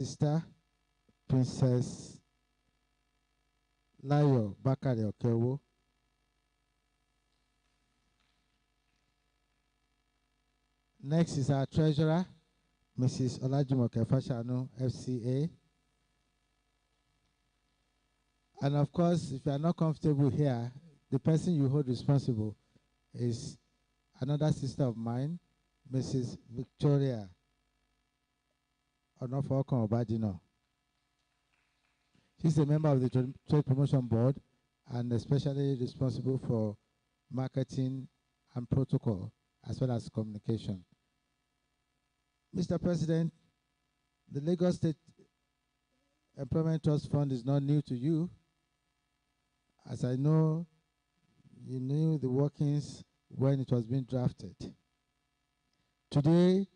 Sister Princess Layo Bakari Okewo. Next is our treasurer, Mrs. Olajumoke Fashanu, FCA. And of course, if you are not comfortable here, the person you hold responsible is another sister of mine, Mrs. Victoria Onofokon Obadino. She's a member of the Trade Promotion Board and especially responsible for marketing and protocol as well as communication. Mr. President, the Lagos State Employment Trust Fund is not new to you. As I know, you knew the workings when it was being drafted. Today,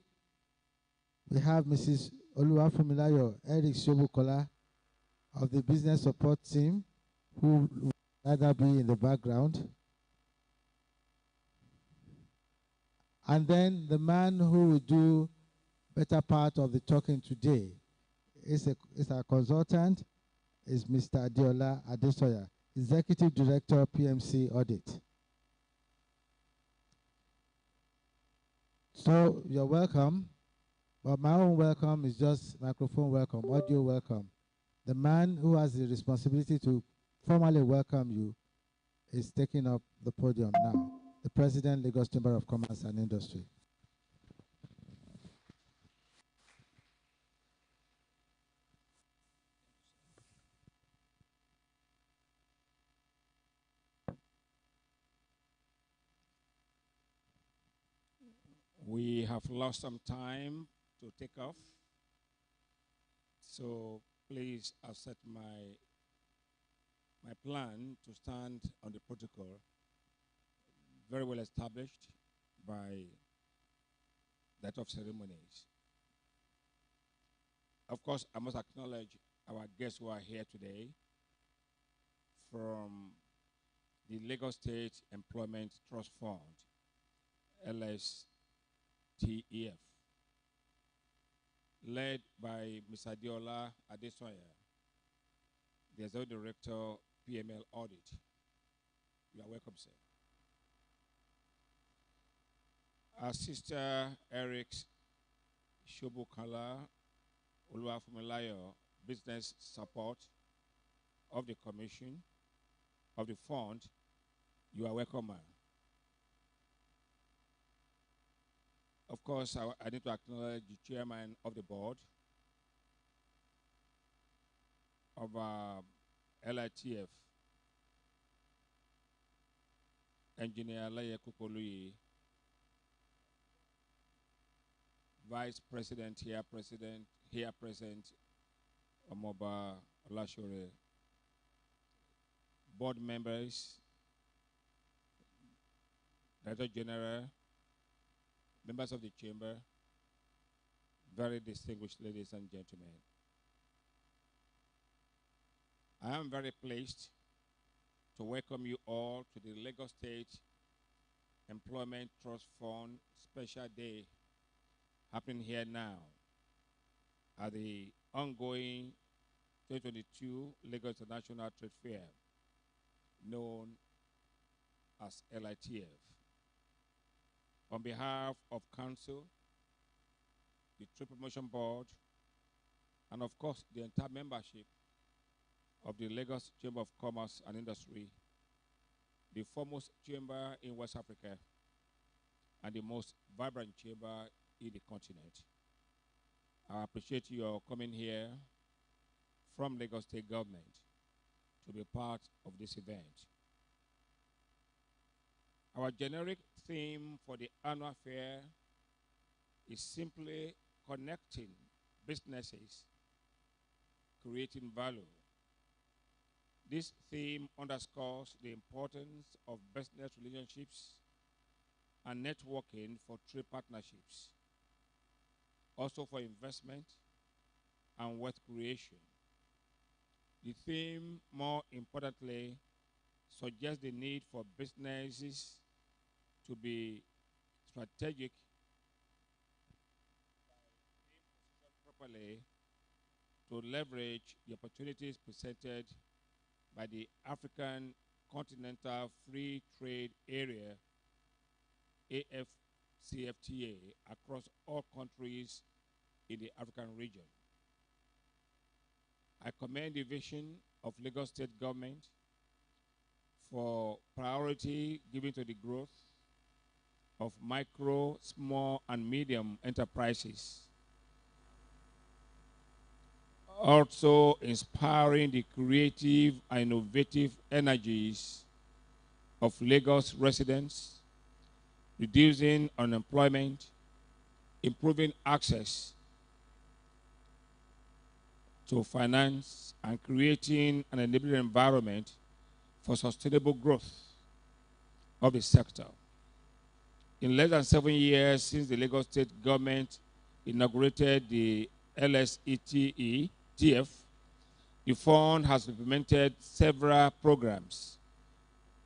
we have Mrs. Oluwafumilayo Eric Shobukola of the business support team, who will either be in the background. And then the man who will do better part of the talking today is a consultant, is Mr. Adeola Adesoya, Executive Director, PMC Audit. So you're welcome, but my own welcome is just microphone welcome, audio welcome. The man who has the responsibility to formally welcome you is taking up the podium now, the President, Lagos Chamber of Commerce and Industry. We have lost some time to take off, so please accept my plan to stand on the protocol, very well established by that of ceremonies. Of course, I must acknowledge our guests who are here today from the Lagos State Employment Trust Fund, LSTEF, led by Ms. Adeola Adesoya, the Executive Director, PML Audit. You are welcome, sir. Our sister Eric Shobukala Oluwafumilayo, business support of the commission, of the fund, you are welcome, ma'am. Of course, I need to acknowledge the chairman of the board of LITF, Engineer Laye Kukoluyi, Vice President here present, Omoba Olashore, board members, Director General, members of the chamber, very distinguished ladies and gentlemen. I am very pleased to welcome you all to the Lagos State Employment Trust Fund Special Day happening here now at the ongoing 2022 Lagos International Trade Fair, known as LITF. On behalf of Council, the Trade Promotion Board, and of course the entire membership of the Lagos Chamber of Commerce and Industry, the foremost chamber in West Africa and the most vibrant chamber in the continent, I appreciate your coming here from Lagos State Government to be part of this event. Our generic theme for the annual fair is simply connecting businesses, creating value. This theme underscores the importance of business relationships and networking for trade partnerships, also for investment and wealth creation. The theme, more importantly, suggests the need for businesses to be strategic by being positioned properly to leverage the opportunities presented by the African Continental Free Trade Area, AFCFTA, across all countries in the African region. I commend the vision of Lagos State government for priority given to the growth of micro, small, and medium enterprises. Also inspiring the creative and innovative energies of Lagos residents, reducing unemployment, improving access to finance, and creating an enabling environment for sustainable growth of the sector. In less than 7 years since the Lagos State government inaugurated the Lsetf, the fund has implemented several programs,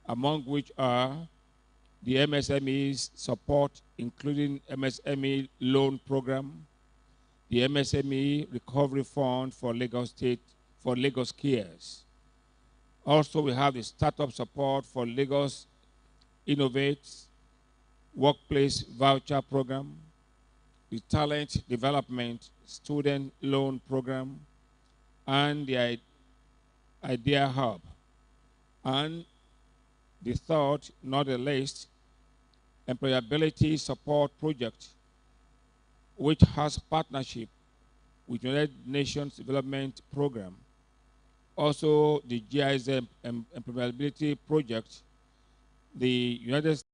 among which are the MSMEs support, including MSME loan program, the MSME recovery fund for Lagos State, for Lagos Cares. Also, we have the startup support for Lagos Innovates, workplace voucher program, the talent development student loan program, and the Idea Hub. And the third, not the least, employability support project, which has partnership with United Nations Development Program. Also, the GISM employability project, the United States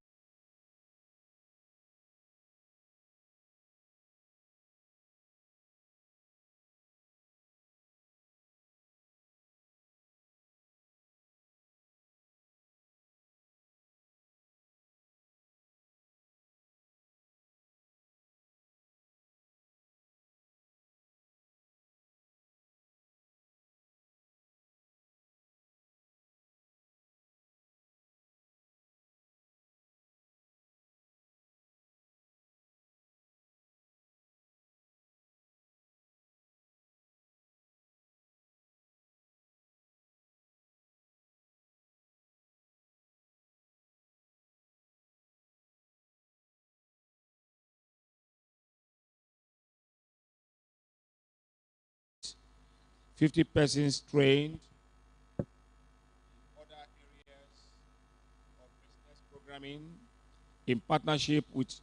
$50 persons trained in other areas of business programming in partnership with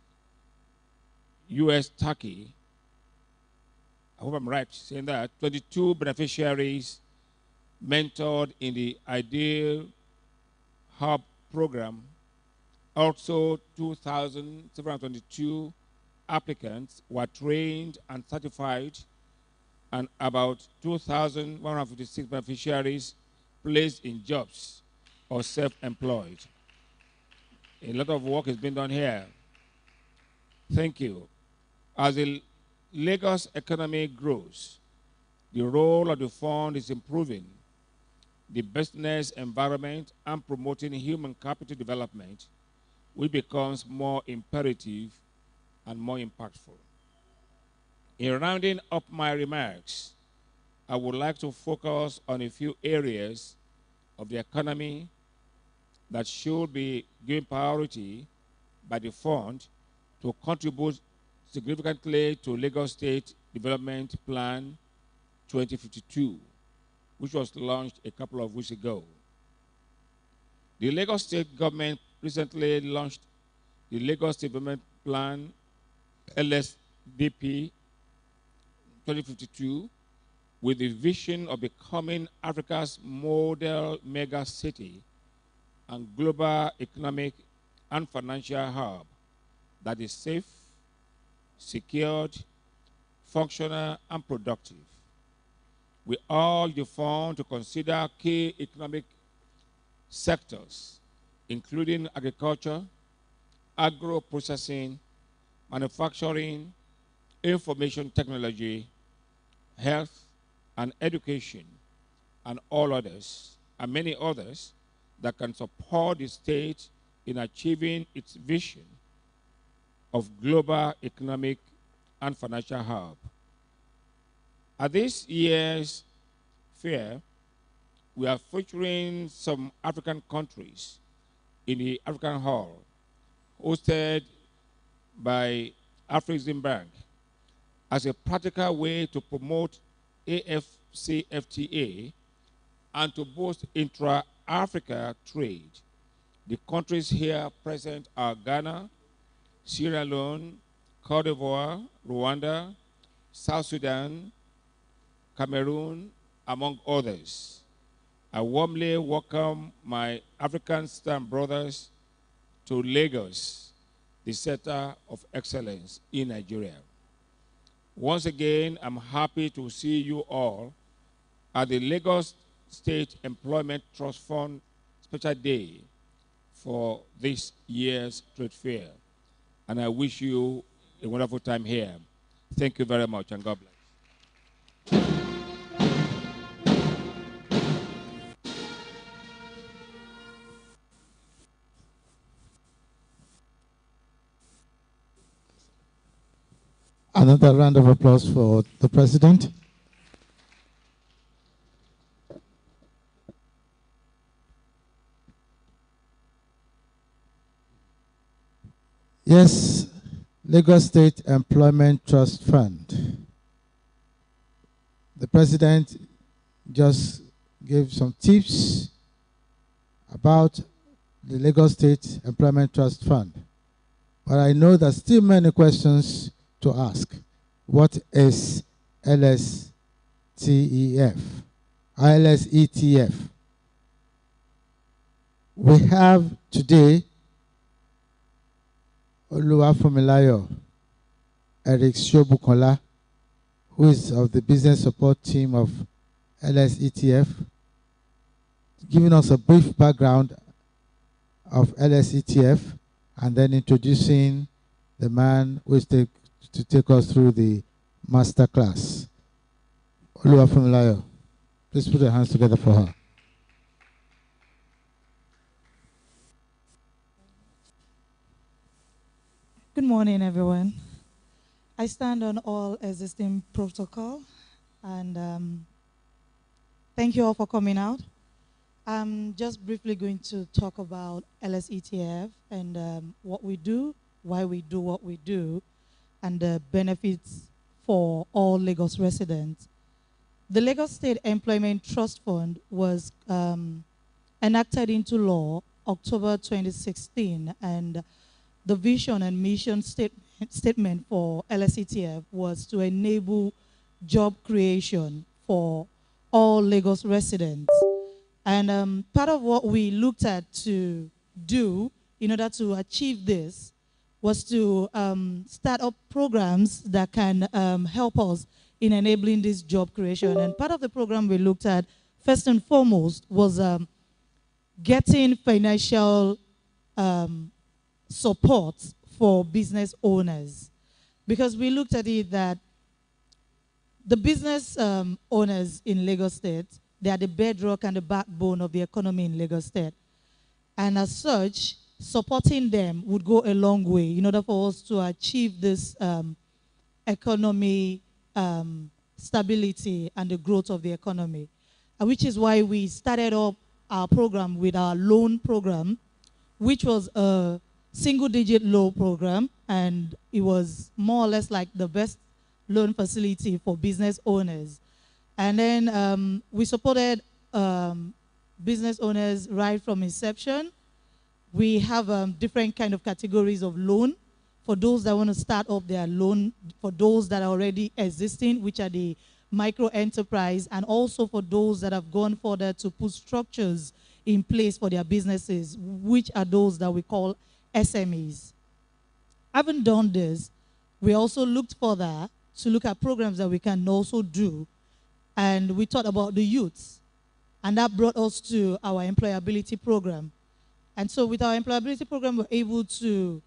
US Turkey. I hope I'm right saying that. 22 beneficiaries mentored in the Ideal Hub program. Also, 2,722 applicants were trained and certified, and about 2,156 beneficiaries placed in jobs or self-employed. A lot of work has been done here. Thank you. As the Lagos economy grows, the role of the fund is improving the business environment and promoting human capital development, which becomes more imperative and more impactful. In rounding up my remarks, I would like to focus on a few areas of the economy that should be given priority by the fund to contribute significantly to Lagos State Development Plan 2052, which was launched a couple of weeks ago. The Lagos State government recently launched the Lagos Development Plan, LSDP 2052, with the vision of becoming Africa's model mega city and global economic and financial hub that is safe, secured, functional, and productive. We urge the fund to consider key economic sectors, including agriculture, agro-processing, manufacturing, information technology, health, and education, and all others, and many others, that can support the state in achieving its vision of global economic and financial hub. At this year's fair, we are featuring some African countries in the African Hall, hosted by Afreximbank, as a practical way to promote AFCFTA and to boost intra-Africa trade. The countries here present are Ghana, Sierra Leone, Cote d'Ivoire, Rwanda, South Sudan, Cameroon, among others. I warmly welcome my African sister and brothers to Lagos, the center of excellence in Nigeria. Once again, I'm happy to see you all at the Lagos State Employment Trust Fund Special Day for this year's trade fair. And I wish you a wonderful time here. Thank you very much, and God bless. Another round of applause for the President. Yes, Lagos State Employment Trust Fund. The President just gave some tips about the Lagos State Employment Trust Fund. But I know there's still many questions to ask. What is LSTEF? LSETF. We have today Oluwafunmilayo Eric Shobukola, who is of the business support team of LSETF, giving us a brief background of LSETF and then introducing the man who is to take us through the master class. Oluwafunmilayo, please put your hands together for her. Good morning, everyone. I stand on all existing protocol, and thank you all for coming out. I'm just briefly going to talk about LSETF and what we do, why we do what we do, and the benefits for all Lagos residents. The Lagos State Employment Trust Fund was enacted into law October 2016, and the vision and mission statement for LSETF was to enable job creation for all Lagos residents. And part of what we looked at to do in order to achieve this was to start up programs that can help us in enabling this job creation. And part of the program we looked at, first and foremost, was getting financial support for business owners. Because we looked at it that the business owners in Lagos State, they are the bedrock and the backbone of the economy in Lagos State. And as such, supporting them would go a long way in order for us to achieve this economy stability and the growth of the economy. Which is why we started up our program with our loan program, which was a single-digit loan program, and it was more or less like the best loan facility for business owners. And then we supported business owners right from inception. We have different kind of categories of loan for those that want to start up their loan, for those that are already existing, which are the micro enterprise, and also for those that have gone further to put structures in place for their businesses, which are those that we call SMEs. Having done this, we also looked further to look at programs that we can also do, and we thought about the youths, and that brought us to our employability program. And so with our employability program, we're able to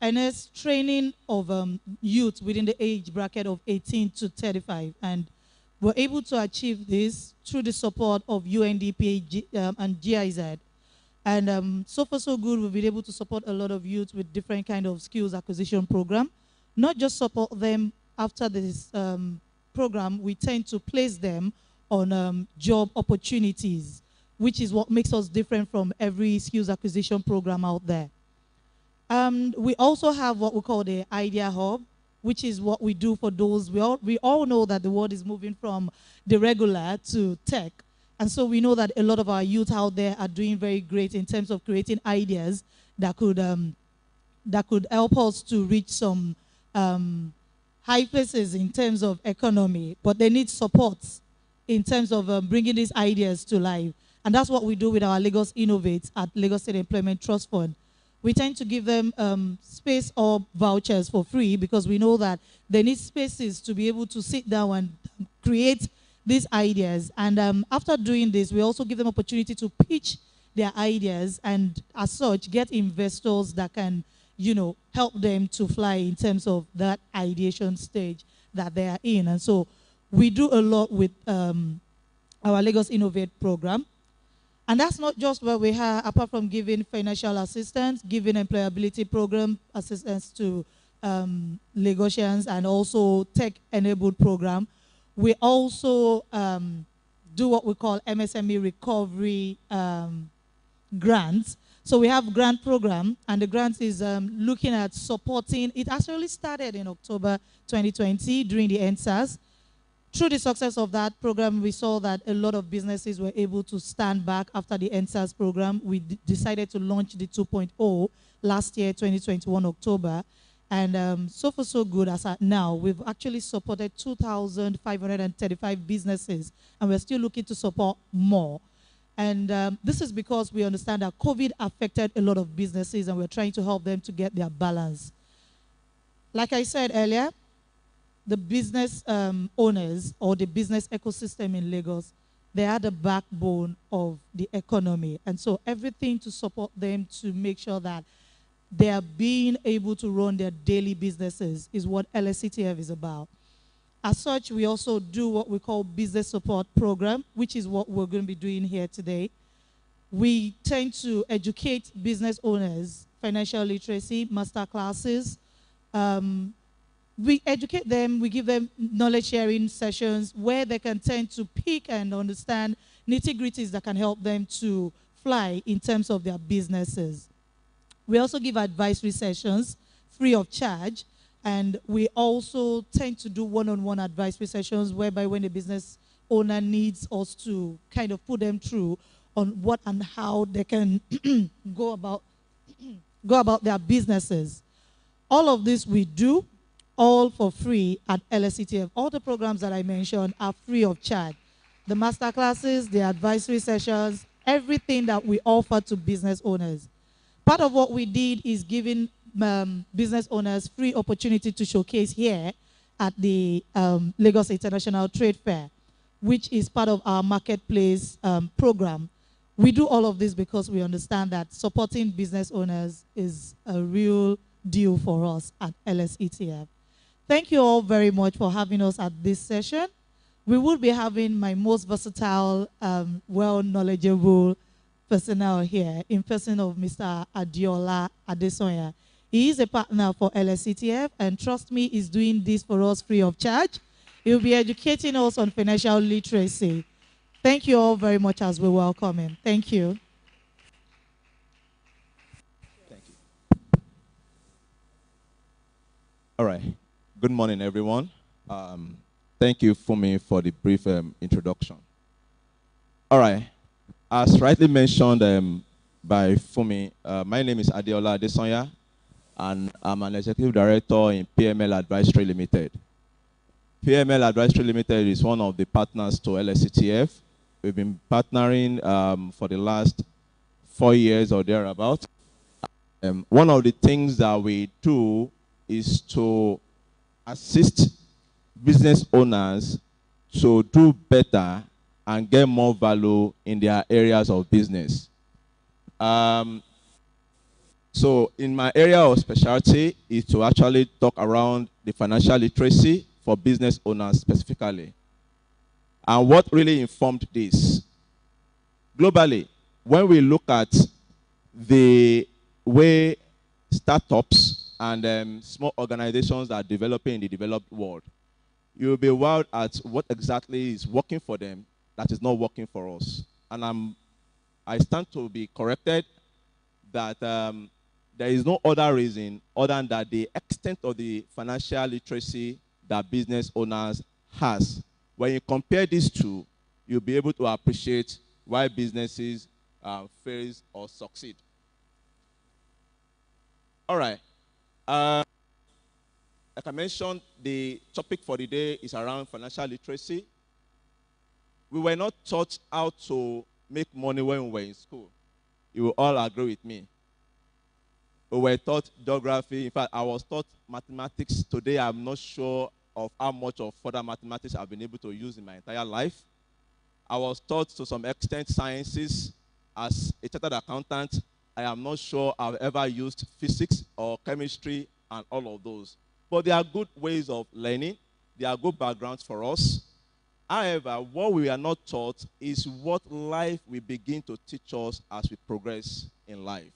enhance training of youth within the age bracket of 18 to 35, and we're able to achieve this through the support of UNDP and GIZ. And so far so good, we've been able to support a lot of youth with different kind of skills acquisition program, not just support them after this program, we tend to place them on job opportunities, which is what makes us different from every skills acquisition program out there. We also have what we call the Idea Hub, which is what we do for those. We all know that the world is moving from the regular to tech. And so we know that a lot of our youth out there are doing very great in terms of creating ideas that could help us to reach some high places in terms of economy, but they need support in terms of bringing these ideas to life. And that's what we do with our Lagos Innovate at Lagos State Employment Trust Fund. We tend to give them space or vouchers for free because we know that they need spaces to be able to sit down and create these ideas. And after doing this, we also give them opportunity to pitch their ideas and as such get investors that can, you know, help them to fly in terms of that ideation stage that they are in. And so we do a lot with our Lagos Innovate program. And that's not just what we have, apart from giving financial assistance, giving employability program assistance to Lagosians and also tech-enabled program. We also do what we call MSME recovery grants. So we have grant program, and the grant is looking at supporting. It actually started in October 2020 during the NSAS. Through the success of that program, we saw that a lot of businesses were able to stand back after the NSAS program. We decided to launch the 2.0 last year, 2021, October. And so far, so good as at now. We've actually supported 2,535 businesses, and we're still looking to support more. And this is because we understand that COVID affected a lot of businesses, and we're trying to help them to get their balance. Like I said earlier, the business owners or the business ecosystem in Lagos, they are the backbone of the economy. And so everything to support them to make sure that they are being able to run their daily businesses is what LSCTF is about. As such, we also do what we call business support program, which is what we're going to be doing here today. We tend to educate business owners, financial literacy, master classes. We educate them, we give them knowledge sharing sessions where they can tend to pick and understand nitty-gritties that can help them to fly in terms of their businesses. We also give advisory sessions free of charge, and we also tend to do one-on-one advisory sessions whereby when the business owner needs us to kind of put them through on what and how they can go about their businesses. All of this we do, all for free at LSCTF. All the programs that I mentioned are free of charge. The master classes, the advisory sessions, everything that we offer to business owners. Part of what we did is giving business owners free opportunity to showcase here at the Lagos International Trade Fair, which is part of our marketplace program. We do all of this because we understand that supporting business owners is a real deal for us at LSETF. Thank you all very much for having us at this session. We will be having my most versatile, well-knowledgeable personnel here in person of Mr. Adiola Adesonya. He is a partner for LSCTF, and trust me, he's doing this for us free of charge. He'll be educating us on financial literacy. Thank you all very much as we welcome him. Thank you. Thank you. All right. Good morning, everyone. Thank you, Fumi, for the brief introduction. All right. As rightly mentioned by Fumi, my name is Adiola Adesonya, and I'm an executive director in PML Advisory Limited. PML Advisory Limited is one of the partners to LSCTF. We've been partnering for the last 4 years or thereabout. One of the things that we do is to assist business owners to do better and get more value in their areas of business. So in my area of specialty is to actually talk around the financial literacy for business owners specifically. And what really informed this? Globally, when we look at the way startups and small organizations are developing in the developed world, you'll be wild at what exactly is working for them that is not working for us. And I stand to be corrected that there is no other reason other than that the extent of the financial literacy that business owners has. When you compare these two, you'll be able to appreciate why businesses fail or succeed. All right. Like I mentioned, the topic for the day is around financial literacy. We were not taught how to make money when we were in school. You will all agree with me. We were taught geography. In fact, I was taught mathematics. Today, I'm not sure of how much of further mathematics I've been able to use in my entire life. I was taught to some extent sciences. As a chartered accountant, I am not sure I've ever used physics or chemistry and all of those. But they are good ways of learning. They are good backgrounds for us. However, what we are not taught is what life will begin to teach us as we progress in life.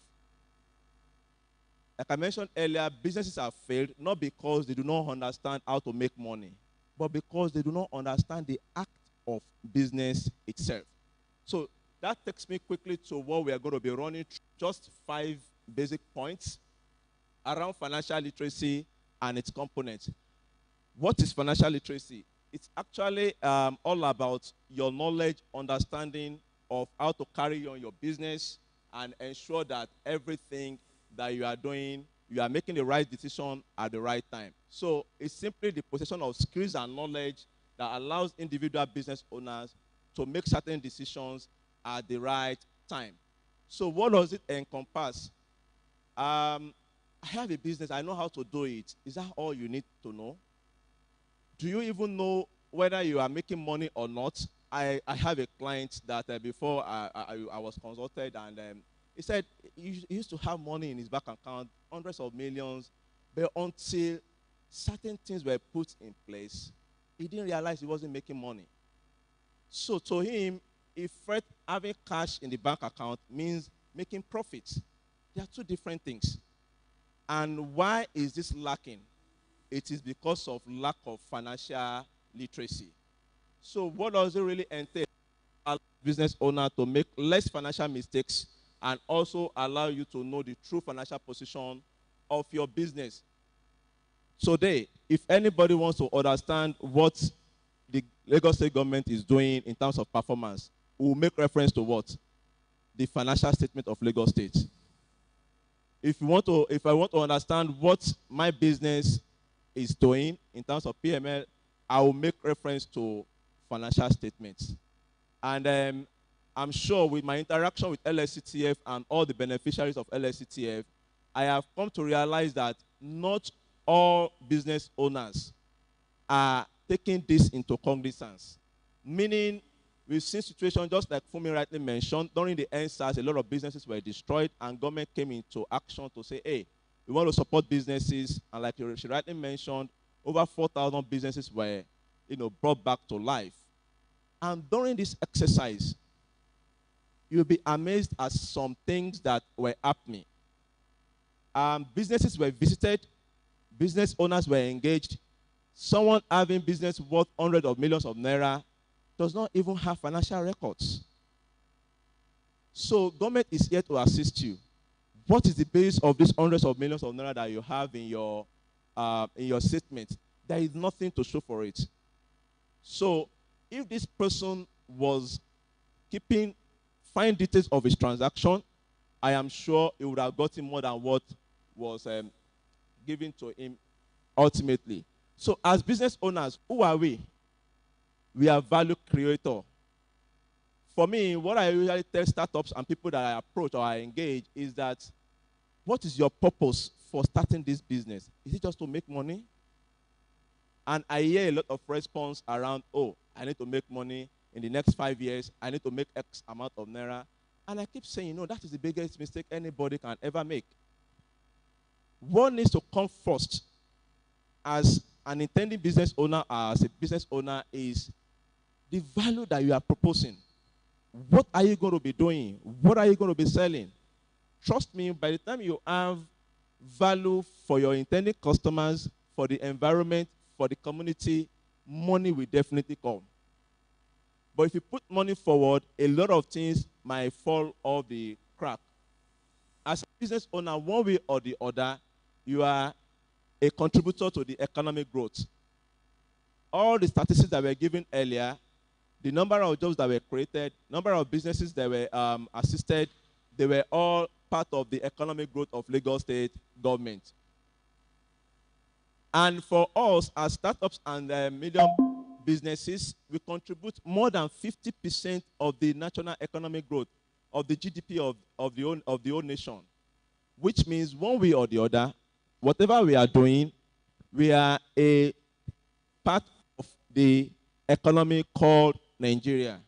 Like I mentioned earlier, businesses have failed not because they do not understand how to make money, but because they do not understand the act of business itself. So that takes me quickly to what we are going to be running through. Just 5 basic points around financial literacy and its components. What is financial literacy? It's actually all about your knowledge, understanding of how to carry on your business and ensure that everything that you are doing, you are making the right decision at the right time. So it's simply the possession of skills and knowledge that allows individual business owners to make certain decisions at the right time. So what does it encompass? I have a business. I know how to do it. Is that all you need to know? Do you even know whether you are making money or not? I have a client that before I was consulted, and he said he used to have money in his bank account, hundreds of millions, but until certain things were put in place, he didn't realize he wasn't making money. So to him, he felt having cash in the bank account means making profits. They are two different things. And why is this lacking? It is because of lack of financial literacy. So what does it really entail? Allow business owner to make less financial mistakes and also allow you to know the true financial position of your business. Today, if anybody wants to understand what the Lagos State government is doing in terms of performance, we will make reference to what? The financial statement of Lagos State. If I want to understand what my business is doing in terms of PML, I will make reference to financial statements. And I'm sure with my interaction with Lsetf and all the beneficiaries of Lsetf, I have come to realize that not all business owners are taking this into cognizance. Meaning, we've seen situations just like Fumi rightly mentioned, during the NSAS, a lot of businesses were destroyed and government came into action to say, hey, we want to support businesses, and like she rightly mentioned, over 4,000 businesses were, brought back to life. And during this exercise, you'll be amazed at some things that were happening. Businesses were visited, business owners were engaged. Someone having business worth hundreds of millions of naira does not even have financial records. So government is here to assist you. What is the base of these hundreds of millions of naira that you have in your statement? There is nothing to show for it. So if this person was keeping fine details of his transaction, I am sure he would have gotten more than what was given to him ultimately. So as business owners, who are we? We are value creator. For me, what I usually tell startups and people that I approach or I engage is that, what is your purpose for starting this business? Is it just to make money? And I hear a lot of response around, oh, I need to make money in the next 5 years. I need to make X amount of naira. And I keep saying, no, that is the biggest mistake anybody can ever make. What needs to come first as an intending business owner, as a business owner, is the value that you are proposing. What are you going to be doing? What are you going to be selling? Trust me, by the time you have value for your intended customers, for the environment, for the community, money will definitely come. But if you put money forward, a lot of things might fall off the crack. As a business owner, one way or the other, you are a contributor to the economic growth. All the statistics that were given earlier, the number of jobs that were created, number of businesses that were assisted, they were all part of the economic growth of Lagos State government. And for us, as startups and medium businesses, we contribute more than 50% of the national economic growth, of the GDP of the whole nation. Which means one way or the other, whatever we are doing, we are a part of the economy called Nigeria.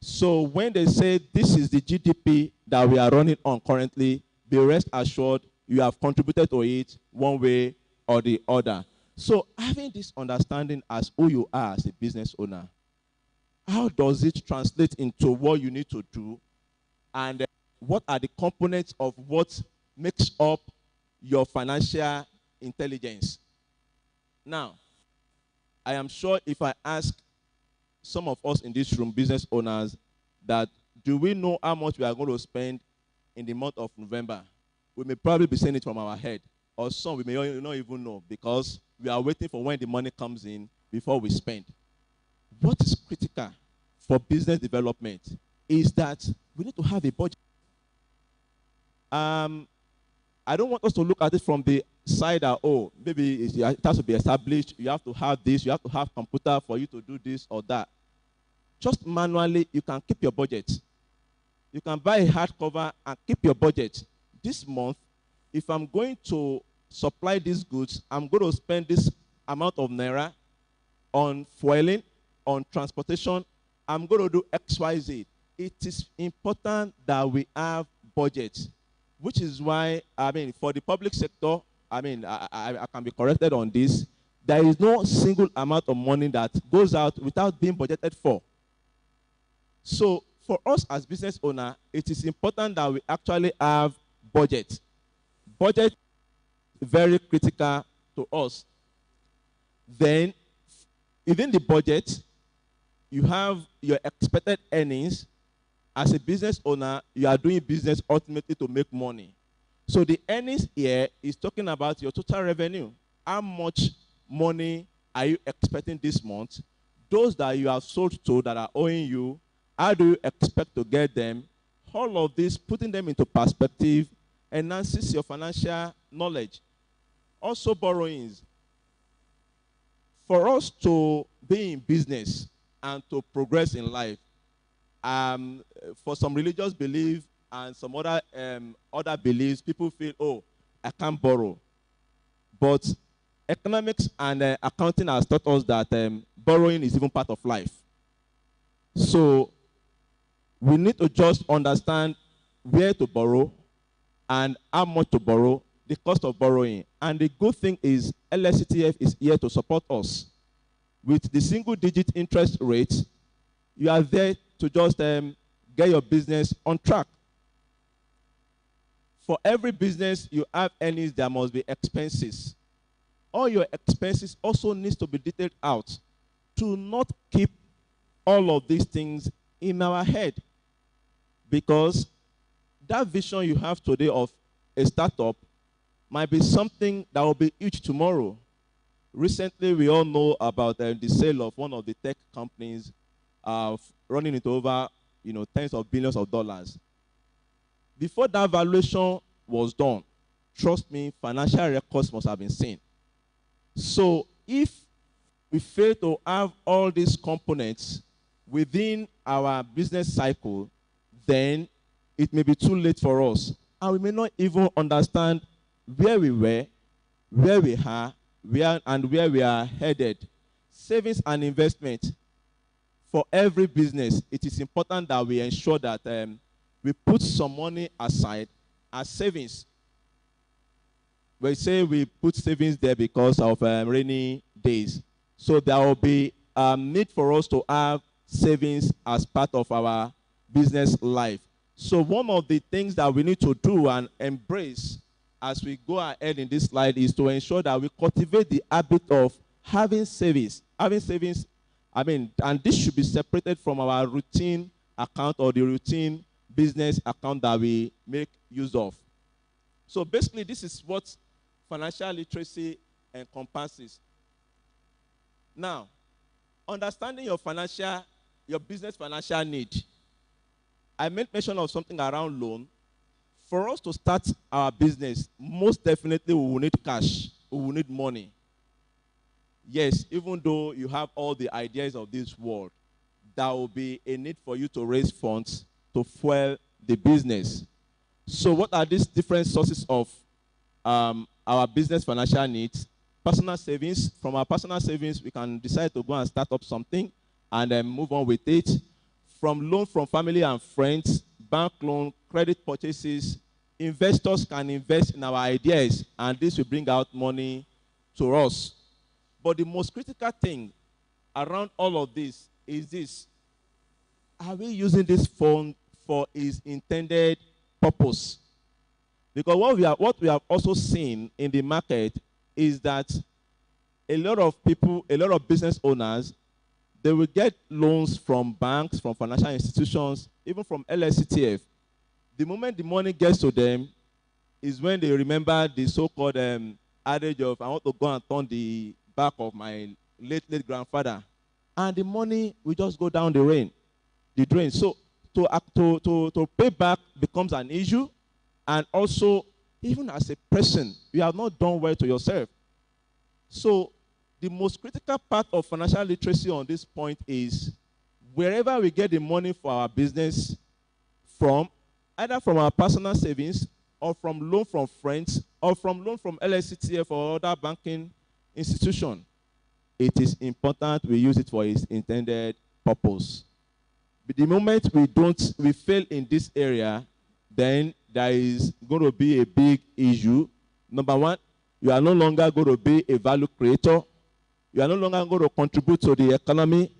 So when they say this is the GDP that we are running on currently, be rest assured you have contributed to it one way or the other. So having this understanding as who you are as a business owner, how does it translate into what you need to do, and what are the components of what makes up your financial intelligence? Now, I am sure if I ask some of us in this room, business owners, that do we know how much we are going to spend in the month of November? We may probably be saying it from our head, or some we may not even know, because we are waiting for when the money comes in before we spend. What is critical for business development is that we need to have a budget. I don't want us to look at it from the side that, oh, maybe it has to be established, you have to have this, you have to have computer for you to do this or that. Just manually, you can keep your budget. You can buy a hardcover and keep your budget. This month, if I'm going to supply these goods, I'm going to spend this amount of naira on fueling, on transportation. I'm going to do X, Y, Z. It is important that we have budget, which is why, for the public sector, I can be corrected on this. There is no single amount of money that goes out without being budgeted for. So for us as business owner, it is important that we actually have budget. Budget is very critical to us. Then, within the budget, you have your expected earnings. As a business owner, you are doing business ultimately to make money. So the earnings here is talking about your total revenue. How much money are you expecting this month? Those that you have sold to that are owing you, how do you expect to get them? All of this, putting them into perspective, enhances your financial knowledge. Also borrowings. For us to be in business and to progress in life, for some religious belief and some other beliefs, people feel, oh, I can't borrow. But economics and accounting has taught us that borrowing is even part of life. So we need to just understand where to borrow and how much to borrow, the cost of borrowing. And the good thing is Lsetf is here to support us. With the single-digit interest rate, you are there to just get your business on track. For every business you have earnings, there must be expenses. All your expenses also needs to be detailed out to not keep all of these things in our head. Because that vision you have today of a startup might be something that will be huge tomorrow. Recently, we all know about the sale of one of the tech companies running into over tens of billions of dollars. Before that valuation was done, trust me, financial records must have been seen. So if we fail to have all these components within our business cycle, then it may be too late for us. And we may not even understand where we were, where we are, and where we are headed. Savings and investment. For every business, it is important that we ensure that we put some money aside as savings. We say we put savings there because of rainy days. So there will be need for us to have savings as part of our business life. So one of the things that we need to do and embrace as we go ahead in this slide is to ensure that we cultivate the habit of having savings, and this should be separated from our routine account or the routine business account that we make use of. So basically, this is what financial literacy encompasses. Now, understanding your business financial need. I made mention of something around loan. For us to start our business, most definitely we will need cash. We will need money. Yes, even though you have all the ideas of this world, there will be a need for you to raise funds to fuel the business. So what are these different sources of our business financial needs? Personal savings. From our personal savings, we can decide to go and start up something and then move on with it. From loan from family and friends, bank loan, credit purchases, investors can invest in our ideas, and this will bring out money to us. But the most critical thing around all of this is this: are we using this fund for its intended purpose? Because what we have also seen in the market is that a lot of people, a lot of business owners, they will get loans from banks, from financial institutions, even from Lsetf. The moment the money gets to them is when they remember the so-called adage of, I want to go and turn the back of my late grandfather. And the money will just go down the drain. So to pay back becomes an issue. And also, even as a person, you have not done well to yourself. So the most critical part of financial literacy on this point is wherever we get the money for our business from, either from our personal savings or from loan from friends or from loan from Lsetf or other banking institution, it is important we use it for its intended purpose. But the moment we fail in this area, then there is going to be a big issue. Number one, you are no longer going to be a value creator. You are no longer going to contribute to the economy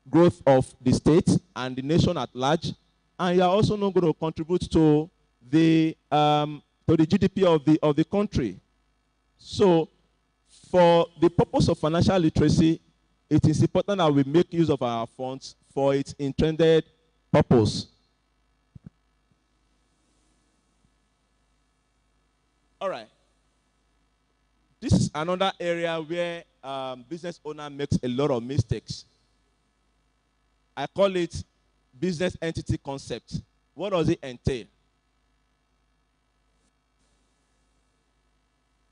growth of the state and the nation at large. And you are also not going to contribute to the GDP of the country. So, for the purpose of financial literacy, it is important that we make use of our funds for its intended purpose. All right. This is another area where business owner makes a lot of mistakes. I call it business entity concept. What does it entail?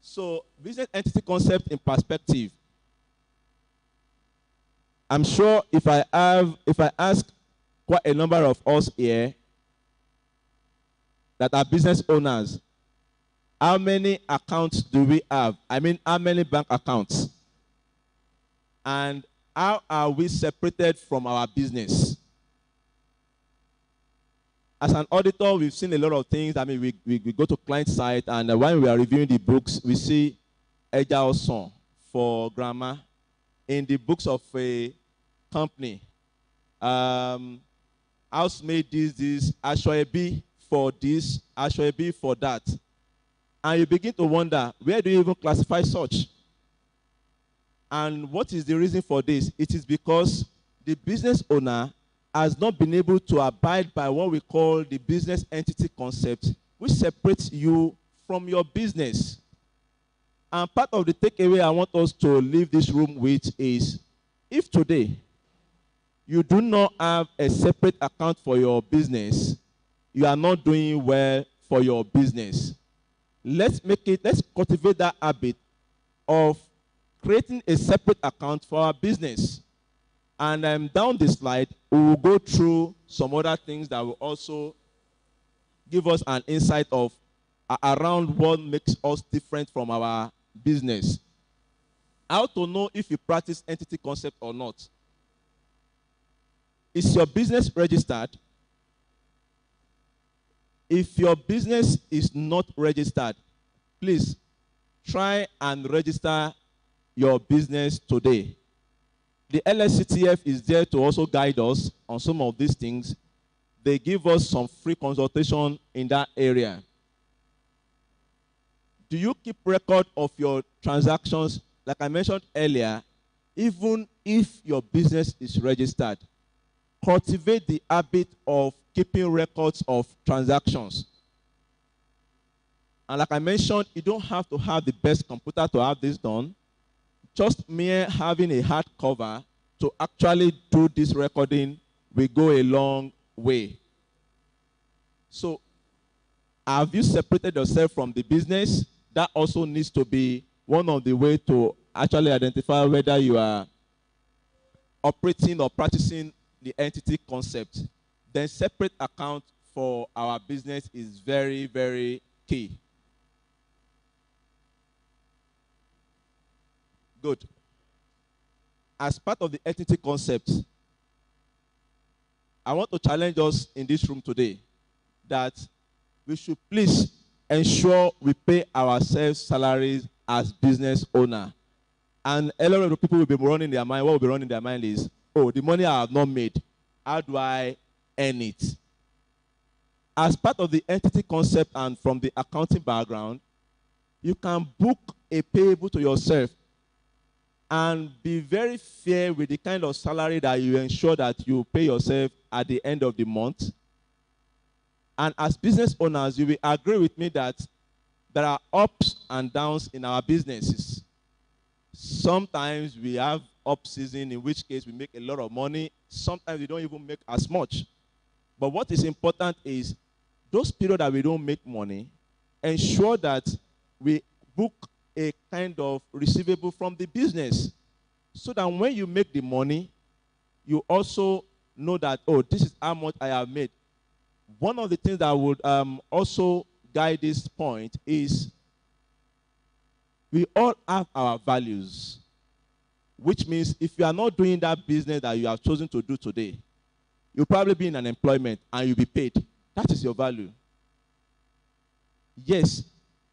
So, business entity concept in perspective. I'm sure if I ask quite a number of us here that are business owners, how many accounts do we have? I mean, how many bank accounts? And how are we separated from our business? As an auditor, we've seen a lot of things. I mean, we go to client side, and when we are reviewing the books, we see Eja Oson for grammar in the books of a company. Housemaid this, Ashoebi for this, Ashoebi for that. And you begin to wonder, where do you even classify such? And what is the reason for this? It is because the business owner has not been able to abide by what we call the business entity concept, which separates you from your business. And part of the takeaway I want us to leave this room with is, if today you do not have a separate account for your business, you are not doing well for your business. Let's cultivate that habit of creating a separate account for our business. And down the slide, we will go through some other things that will also give us an insight of around what makes us different from our business. How to know if you practice entity concept or not. Is your business registered? If your business is not registered, please try and register your business today. The Lsetf is there to also guide us on some of these things. They give us some free consultation in that area. Do you keep record of your transactions? Like I mentioned earlier, even if your business is registered, cultivate the habit of keeping records of transactions. And like I mentioned, you don't have to have the best computer to have this done. Just mere having a hard cover to actually do this recording will go a long way. So, have you separated yourself from the business? That also needs to be one of the ways to actually identify whether you are operating or practicing the entity concept. Then separate account for our business is very, very key. Good. As part of the entity concept, I want to challenge us in this room today that we should please ensure we pay ourselves salaries as business owner. And a lot of the people will be running their mind, what will be running their mind is, oh, the money I have not made, how do I earn it? As part of the entity concept and from the accounting background, you can book a payable to yourself and be very fair with the kind of salary that you ensure that you pay yourself at the end of the month. And as business owners, you will agree with me that there are ups and downs in our businesses. Sometimes we have up season, in which case we make a lot of money. Sometimes we don't even make as much. But what is important is those periods that we don't make money, ensure that we book a kind of receivable from the business, so that when you make the money, you also know that, oh, this is how much I have made. One of the things that would also guide this point is we all have our values, which means if you are not doing that business that you have chosen to do today, you'll probably be in an employment and you'll be paid. That is your value. Yes,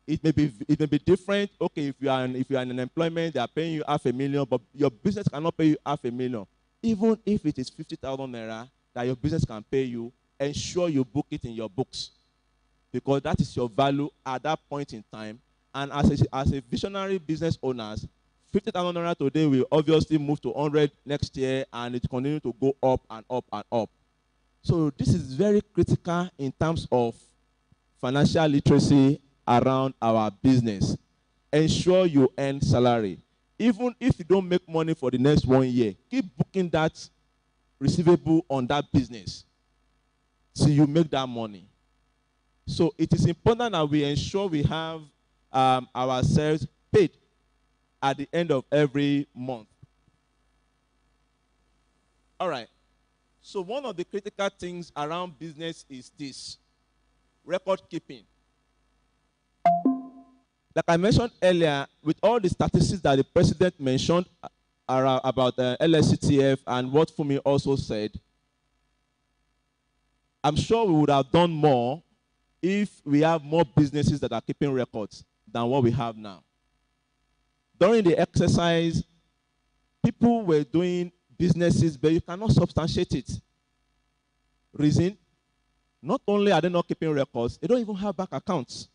it may be different. Okay, if you are in an employment, they are paying you $500,000, but your business cannot pay you $500,000. Even if it is 50,000 naira that your business can pay you, ensure you book it in your books, because that is your value at that point in time. And as a visionary business owners, 50,000 naira today will obviously move to 100 next year, and it continue to go up and up and up. So this is very critical in terms of financial literacy around our business. Ensure you earn salary. Even if you don't make money for the next 1 year, keep booking that receivable on that business till you make that money. So it is important that we ensure we have ourselves paid at the end of every month. All right. So one of the critical things around business is this: record keeping. Like I mentioned earlier, with all the statistics that the president mentioned about Lsetf and what Fumi also said, I'm sure we would have done more if we have more businesses that are keeping records than what we have now. During the exercise, people were doing businesses, but you cannot substantiate it. Reason? Not only are they not keeping records, they don't even have bank accounts.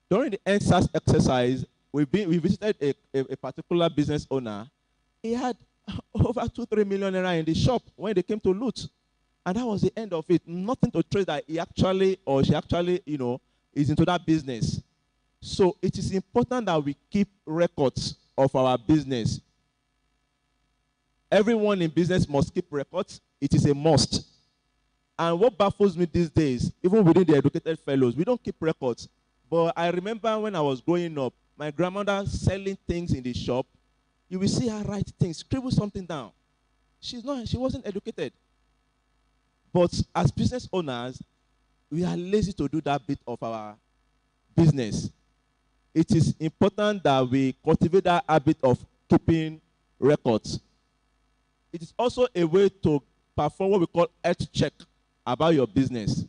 During the NSAS exercise, we visited a particular business owner. He had over 2-3 million naira in the shop when they came to loot. And that was the end of it. Nothing to trace that he actually or she actually, is into that business. So it is important that we keep records of our business. Everyone in business must keep records. It is a must. And what baffles me these days, even within the educated fellows, we don't keep records. But I remember when I was growing up, my grandmother selling things in the shop. You will see her write things, scribble something down. She wasn't educated. But as business owners, we are lazy to do that bit of our business. It is important that we cultivate that habit of keeping records. It is also a way to perform what we call health check about your business.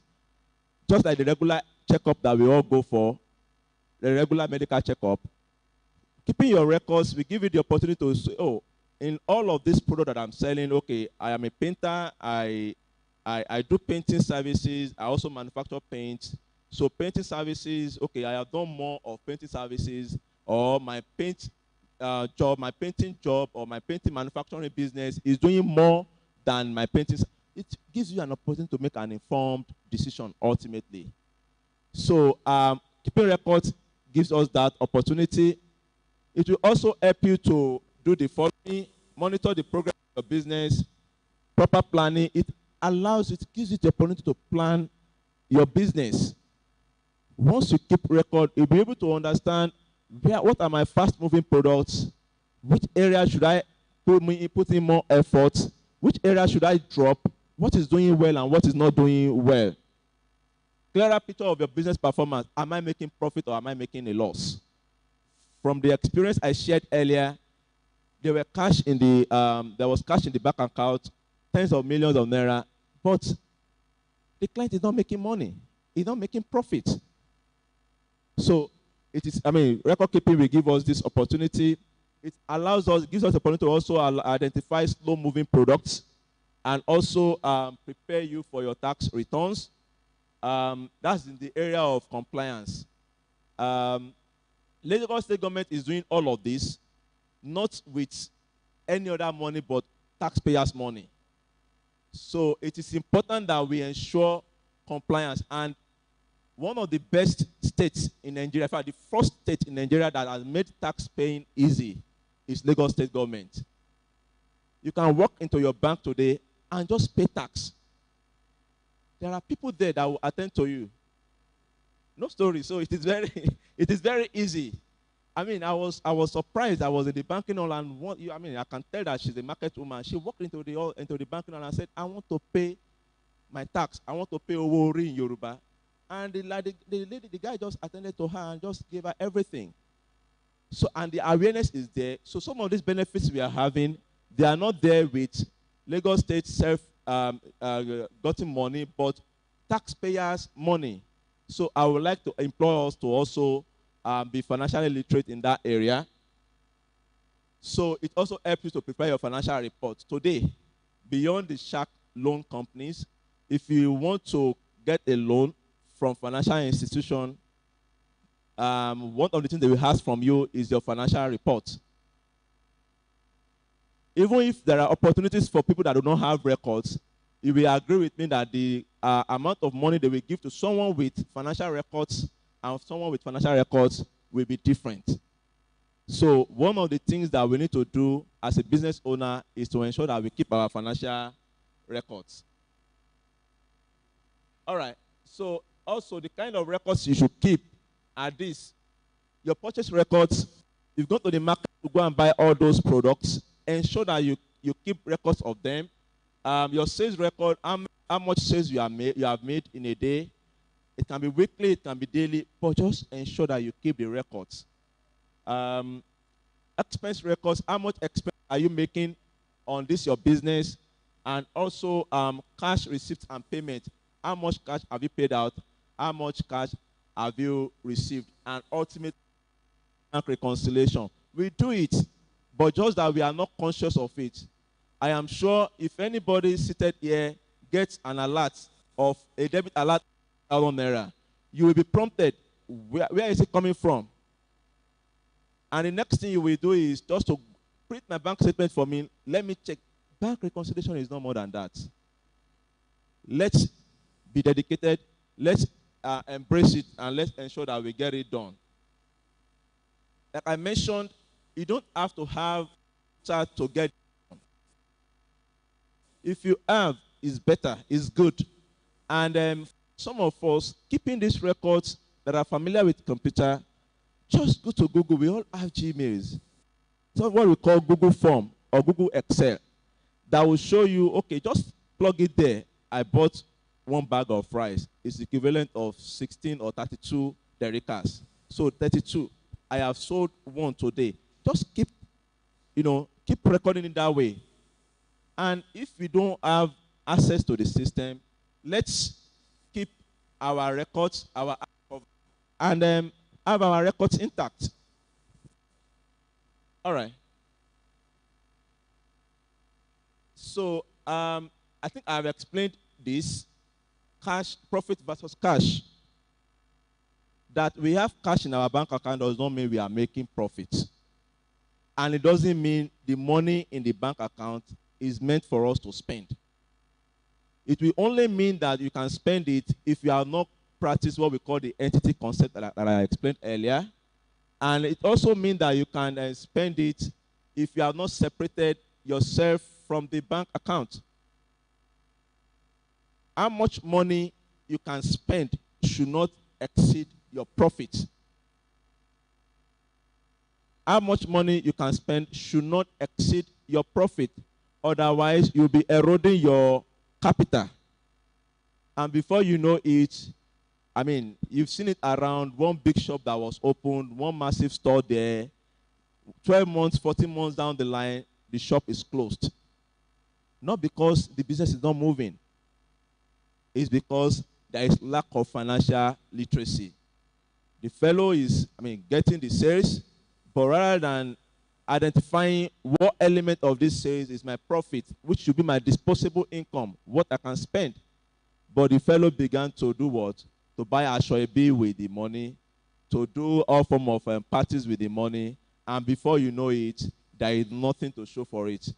Just like the regular checkup that we all go for, the regular medical checkup. Keeping your records, we give you the opportunity to say, oh, in all of this product that I'm selling, okay, I am a painter, I do painting services, I also manufacture paint. So painting services, okay, I have done more of painting services, or my paint job, my painting job, or my painting manufacturing business is doing more than my painting, it gives you an opportunity to make an informed decision ultimately. So keeping records gives us that opportunity. It will also help you to do the following: monitor the progress of your business, proper planning. It gives you the opportunity to plan your business. Once you keep record, you'll be able to understand what are my fast-moving products, which area should I put in more effort, which area should I drop, what is doing well and what is not doing well. Clearer picture of your business performance. Am I making profit or am I making a loss? From the experience I shared earlier, there was cash in the bank account, tens of millions of naira, but the client is not making money. He's not making profit. So record keeping will give us this opportunity. It gives us the opportunity to also identify slow-moving products and also prepare you for your tax returns. That's in the area of compliance. Lagos State government is doing all of this, not with any other money but taxpayers' money. So it is important that we ensure compliance. And one of the best states in Nigeria, in fact, the first state in Nigeria that has made tax paying easy is Lagos State government. You can walk into your bank today and just pay tax. There are people there that will attend to you. No story. So it is very easy. I was surprised. I was in the banking hall and I can tell that she's a market woman. She walked into the banking hall and said, "I want to pay my tax. I want to pay Owori in Yoruba." And the guy just attended to her and just gave her everything. So, and the awareness is there. So some of these benefits we are having, they are not there with Lagos State gotten money, but taxpayers' money. So I would like to implore us to also be financially literate in that area. So it also helps you to prepare your financial report. Today, beyond the shark loan companies, if you want to get a loan from financial institution, one of the things they will ask from you is your financial report. Even if there are opportunities for people that do not have records, you will agree with me that the amount of money they will give to someone with financial records and someone with financial records will be different. So one of the things that we need to do as a business owner is to ensure that we keep our financial records. All right. So also the kind of records you should keep are these. Your purchase records. You've gone to the market to go and buy all those products. Ensure that you keep records of them. Your sales record, how much sales you have made in a day. It can be weekly, it can be daily, but just ensure that you keep the records. Expense records, how much expense are you making on this your business? And also cash receipts and payment. How much cash have you paid out? How much cash have you received? And ultimately, bank reconciliation. We do it, but just that we are not conscious of it. I am sure if anybody seated here gets an alert of a debit alert of 1,000 naira, you will be prompted, where is it coming from? And the next thing you will do is just to print my bank statement for me. Let me check. Bank reconciliation is not more than that. Let's be dedicated. Let's embrace it, and let's ensure that we get it done. Like I mentioned, you don't have to have to get it done. If you have, it's better, it's good. And some of us, keeping these records that are familiar with computer, just go to Google. We all have Gmails. So what we call Google Form or Google Excel that will show you, okay, just plug it there. I bought 1 bag of rice. It's equivalent of 16 or 32 derricas. So 32. I have sold 1 today. Just keep recording it that way. And if we don't have access to the system, let's keep our records, and have our records intact. All right. So I think I've explained this. Cash, profit versus cash. That we have cash in our bank account does not mean we are making profit. And it doesn't mean the money in the bank account is meant for us to spend. It will only mean that you can spend it if you have not practiced what we call the entity concept that I explained earlier. And it also means that you can spend it if you have not separated yourself from the bank account. How much money you can spend should not exceed your profit. How much money you can spend should not exceed your profit. Otherwise, you'll be eroding your capital. And before you know it, I mean, you've seen it around one big shop that was opened, one massive store there. 12 months, 14 months down the line, the shop is closed. Not because the business is not moving. It's because there is lack of financial literacy. The fellow is, getting the sales, but rather than identifying what element of this sales is my profit, which should be my disposable income, what I can spend. But the fellow began to do what? To buy Ashoebi with the money, to do all form of parties with the money, and before you know it, there is nothing to show for it.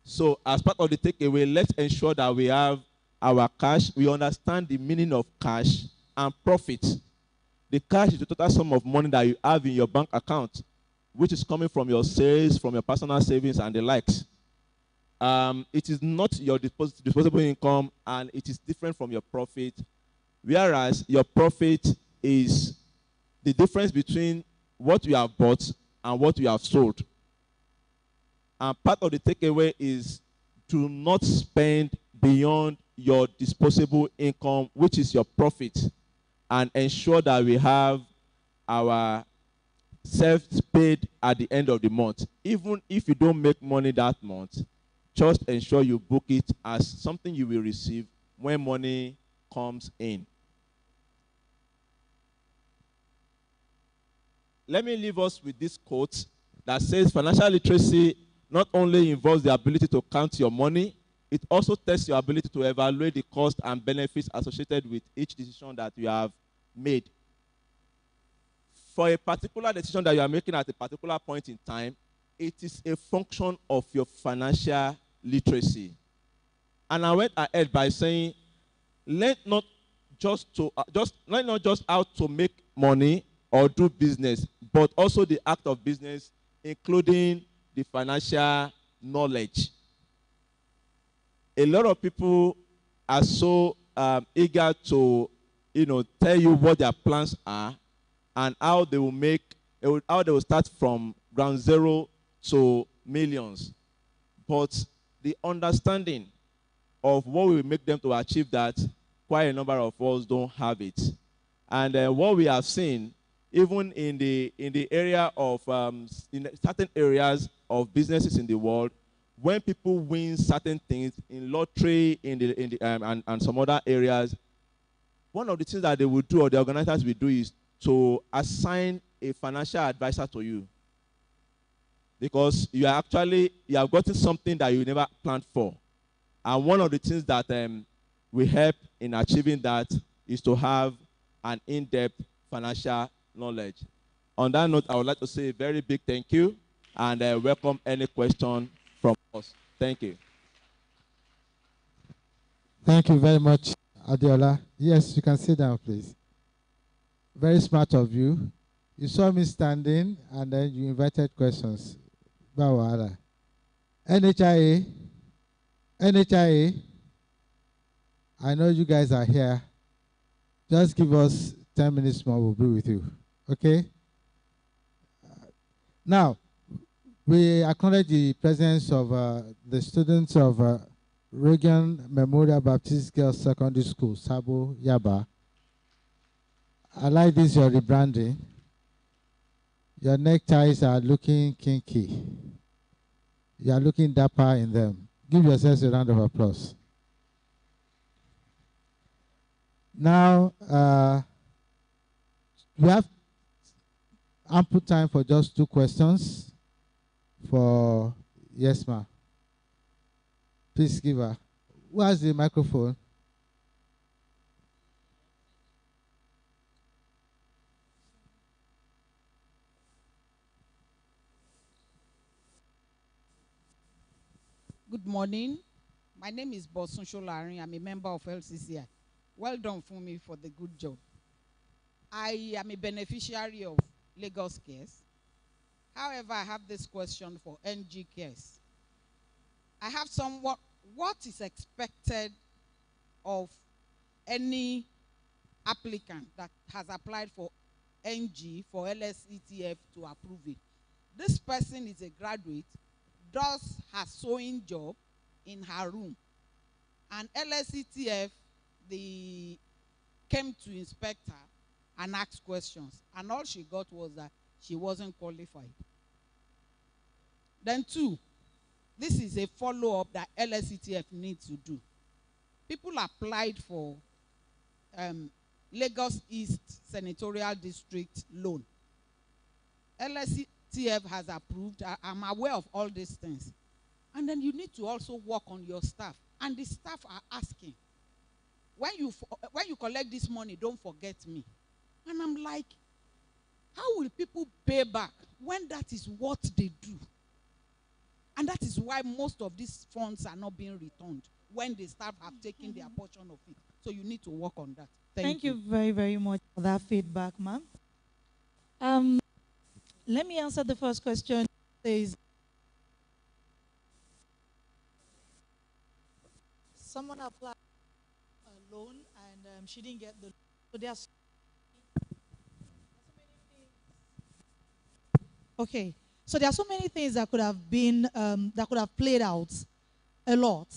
So as part of the takeaway, let's ensure that we have our cash, we understand the meaning of cash and profit. The cash is the total sum of money that you have in your bank account, which is coming from your sales, from your personal savings, and the likes. It is not your disposable income, and it is different from your profit, whereas your profit is the difference between what you have bought and what you have sold. And part of the takeaway is do not spend beyond your disposable income, which is your profit, and ensure that we have our self-paid at the end of the month. Even if you don't make money that month, just ensure you book it as something you will receive when money comes in. Let me leave us with this quote that says financial literacy not only involves the ability to count your money, it also tests your ability to evaluate the cost and benefits associated with each decision that you have made. For a particular decision that you are making at a particular point in time, it is a function of your financial literacy. And I went ahead by saying, learn not just how to make money or do business, but also the act of business, including the financial knowledge. A lot of people are so eager to, tell you what their plans are and how they will start from ground zero to millions. But the understanding of what will make them to achieve that, quite a number of us don't have it. And what we have seen, even in the area of in certain areas of businesses in the world, when people win certain things in lottery and some other areas, one of the things that they will do, or the organizers will do, is to assign a financial advisor to you, because you have gotten something that you never planned for. And one of the things that will help in achieving that is to have an in-depth financial knowledge. On that note, I would like to say a very big thank you and welcome any question from us. Thank you. Thank you very much, Adiola. Yes, you can sit down, please. Very smart of you. You saw me standing, and then you invited questions. Bawala. NHIA. NHIA. I know you guys are here. Just give us 10 minutes more, we'll be with you. Okay? Now, we acknowledge the presence of the students of Reagan Memorial Baptist Girls Secondary School, Sabo, Yaba. I like this, your rebranding. Your neckties are looking kinky. You are looking dapper in them. Give yourselves a round of applause. Now, we have ample time for just 2 questions. For yes, ma'am. Please give her. Who has the microphone? morning. My name is Bosun Sholari. I'm a member of LCCI. Well done for me for the good job. I am a beneficiary of Lagos Cares. However, I have this question for NG Cares. I have what is expected of any applicant that has applied for NG for LSETF to approve it? This person is a graduate, does her sewing job in her room, and LSETF came to inspect her and ask questions, and all she got was that she wasn't qualified. Then two, this is a follow-up that LSETF needs to do. People applied for Lagos East Senatorial District loan. LSETF has approved. I'm aware of all these things. And then you need to also work on your staff. And the staff are asking, when you collect this money, don't forget me. And I'm like, how will people pay back when that is what they do? And that is why most of these funds are not being returned when the staff have taken their portion of it. So you need to work on that. Thank you very, very much for that feedback, ma'am. Let me answer the first question. It says, someone applied a loan and she didn't get the loan. So there are so many things. Okay. So there are so many things that could have been, that could have played out a lot.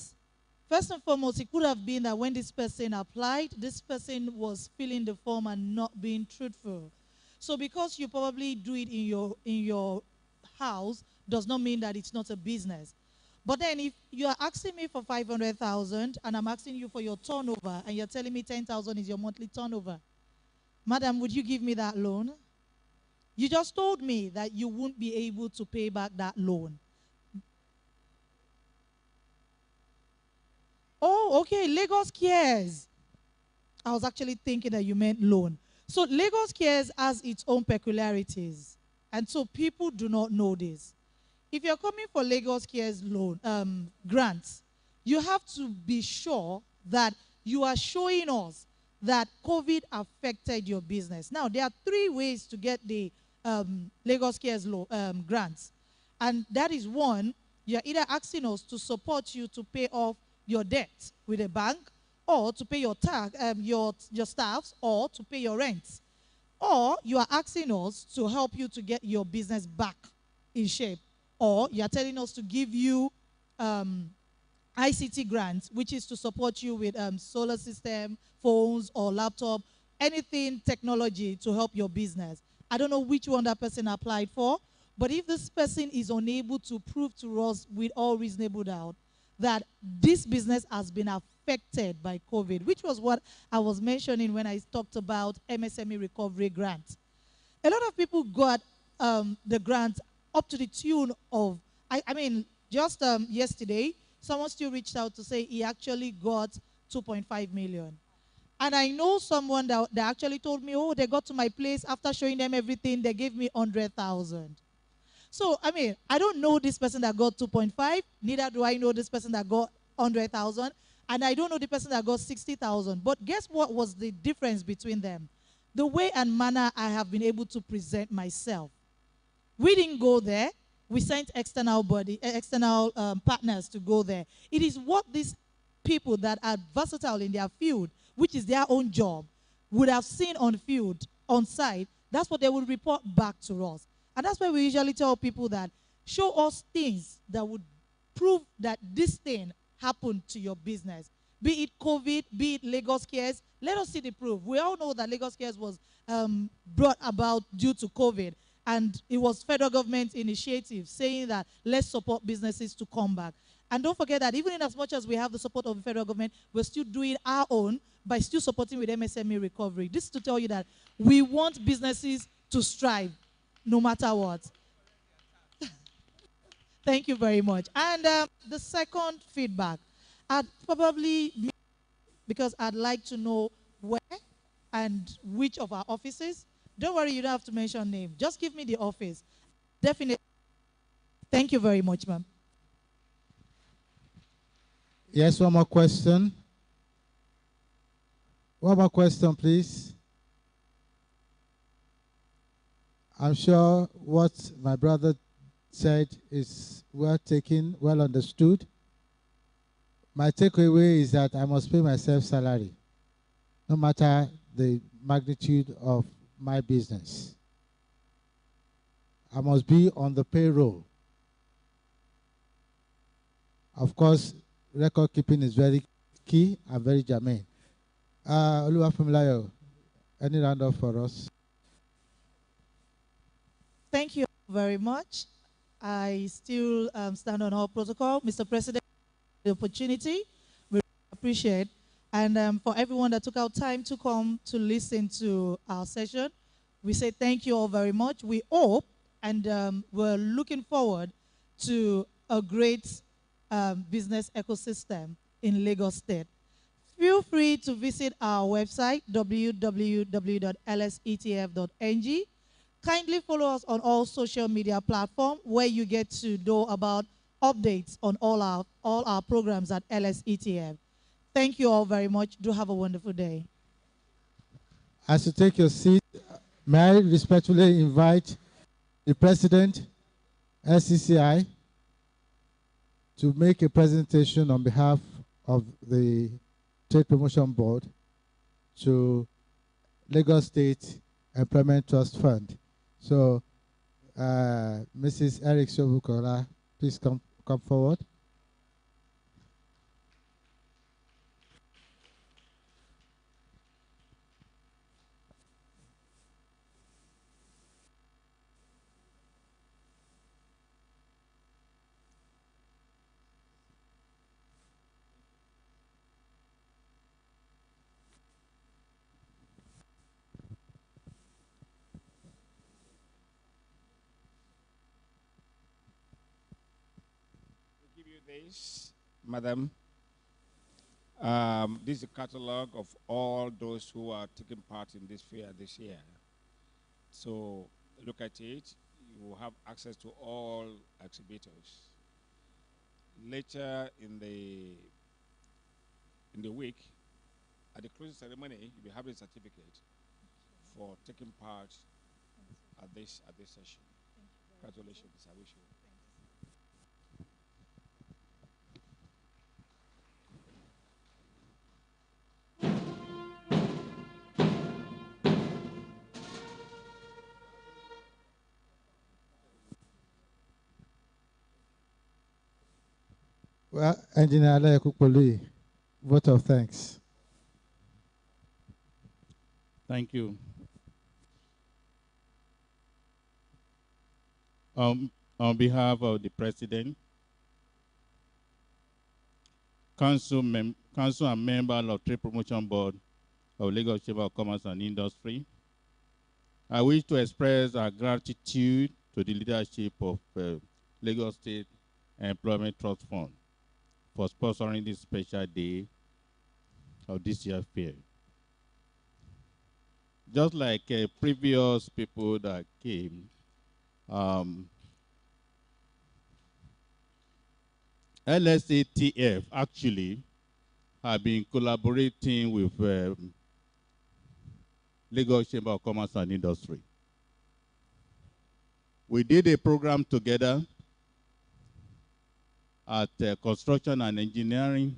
First and foremost, it could have been that when this person applied, this person was filling the form and not being truthful. So because you probably do it in your house, does not mean that it's not a business. But then if you are asking me for 500,000 and I'm asking you for your turnover and you're telling me 10,000 is your monthly turnover, madam, would you give me that loan? You just told me that you won't be able to pay back that loan. Oh, okay, Lagos Cares. I was actually thinking that you meant loan. So Lagos Cares has its own peculiarities. And so people do not know this. If you're coming for Lagos Cares loan grants, you have to be sure that you are showing us that COVID affected your business. Now, there are 3 ways to get the Lagos Cares grants. And that is one, you're either asking us to support you to pay off your debt with a bank, or to pay your tax, your staffs, or to pay your rent. Or you are asking us to help you to get your business back in shape. Or you are telling us to give you ICT grants, which is to support you with solar system, phones, or laptop, anything technology to help your business. I don't know which one that person applied for, but if this person is unable to prove to us with all reasonable doubt that this business has been affected by COVID, which was what I was mentioning when I talked about MSME recovery grant. A lot of people got the grant up to the tune of, I mean, just yesterday, someone still reached out to say he actually got 2.5 million. And I know someone that actually told me, oh, they got to my place after showing them everything, they gave me 100,000. So, I mean, I don't know this person that got 2.5, neither do I know this person that got 100,000, and I don't know the person that got 60,000. But guess what was the difference between them? The way and manner I have been able to present myself. We didn't go there. We sent external partners to go there. It is what these people that are versatile in their field, which is their own job, would have seen on field, on site. That's what they would report back to us. And that's why we usually tell people that show us things that would prove that this thing happened to your business. Be it COVID, be it Lagos Cares, let us see the proof. We all know that Lagos Cares was brought about due to COVID. And it was federal government initiative saying that let's support businesses to come back. And don't forget that even in as much as we have the support of the federal government, we're still doing our own by still supporting with MSME recovery. This is to tell you that we want businesses to strive no matter what. Thank you very much. And the second feedback, I'd probably, because I'd like to know where and which of our offices. Don't worry, you don't have to mention name. Just give me the office. Definitely. Thank you very much, ma'am. Yes, one more question. One more question, please. I'm sure what my brother said is well taken, well understood. My takeaway is that I must pay myself salary, no matter the magnitude of my business. I must be on the payroll. Of course, record keeping is very key and very germane. Oluwafunmilayo, any round up for us? Thank you very much. I still stand on our protocol. Mr. President, the opportunity, we appreciate. And for everyone that took out time to come to listen to our session, we say thank you all very much. We hope and we're looking forward to a great business ecosystem in Lagos State. Feel free to visit our website, www.lsetf.ng. Kindly follow us on all social media platforms where you get to know about updates on all our programs at LSETF. Thank you all very much. Do have a wonderful day. As you take your seat, may I respectfully invite the President, SCCI, to make a presentation on behalf of the Trade Promotion Board to Lagos State Employment Trust Fund. So, Mrs. Eric Shobukola, please come forward. Give you this, Madam. This is a catalog of all those who are taking part in this fair this year. So look at it. You will have access to all exhibitors. Later in the week, at the closing ceremony, you'll be having a certificate for taking part at this session. Congratulations, I wish you. Well, Engineer Alekupoli, vote of thanks. Thank you. On behalf of the President, Council and members of Trade Promotion Board of Lagos Chamber of Commerce and Industry, I wish to express our gratitude to the leadership of Lagos State Employment Trust Fund for sponsoring this special day of this year's fair. Just like previous people that came, LSATF actually have been collaborating with Lagos Chamber of Commerce and Industry. We did a program together at Construction and Engineering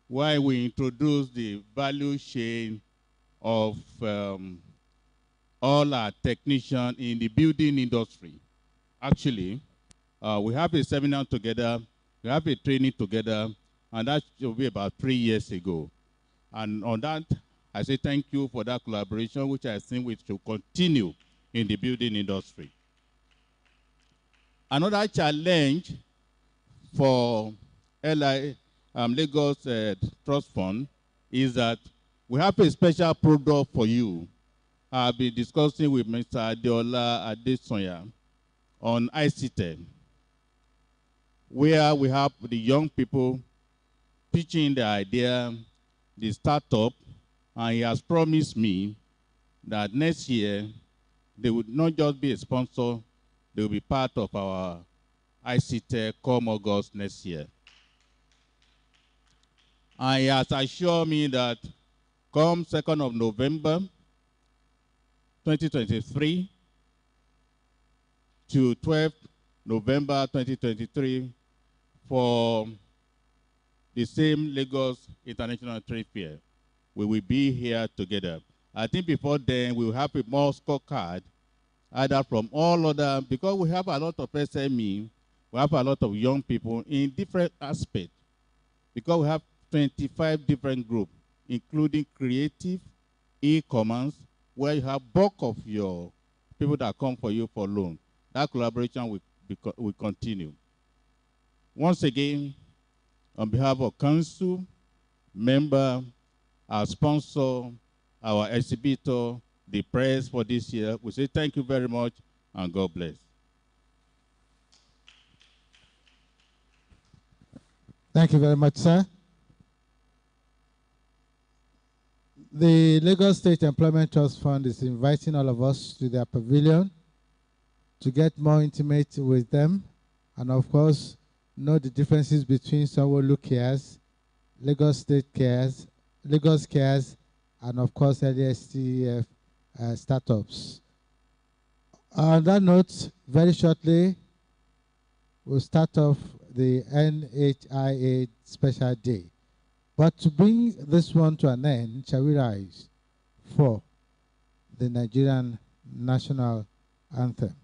where we introduced the value chain of all our technicians in the building industry. Actually, we have a seminar together, we have a training together, and that should be about 3 years ago. And on that, I say thank you for that collaboration, which I think we should continue in the building industry. Another challenge for Lagos Trust Fund is that we have a special product for you. I've been discussing with Mr. Adeola Adesonya on ICT, where we have the young people pitching the idea, the startup, and he has promised me that next year they would not just be a sponsor, they will be part of our ICT come August next year. And he has assured me that come 2nd of November 2023 to 12th November 2023 for the same Lagos International Trade Fair, we will be here together. I think before then, we will have a more scorecard, either from all other, because we have a lot of SME, we have a lot of young people in different aspects, because we have 25 different groups, including creative, e-commerce, where you have bulk of your people that come for you for loan. That collaboration will continue. Once again, on behalf of council, member, our sponsor, our exhibitor, the press for this year, we say thank you very much and God bless. Thank you very much, sir. The Lagos State Employment Trust Fund is inviting all of us to their pavilion to get more intimate with them and, of course, know the differences between Sanwo-Olu Cares, Lagos State Cares, Lagos Cares, and, of course, LSTF startups. On that note, very shortly, we'll start off the NHIA Special Day. But to bring this one to an end, shall we rise for the Nigerian National Anthem?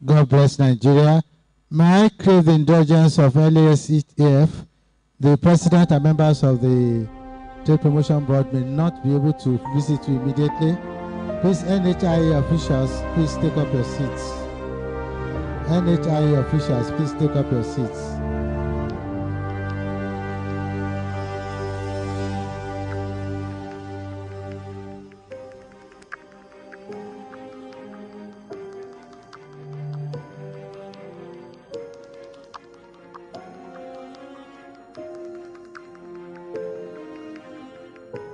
God bless Nigeria. May I crave the indulgence of Lsetf, the president and members of the Trade Promotion Board may not be able to visit you immediately. Please, NHIA officials, please take up your seats. NHIA officials, please take up your seats.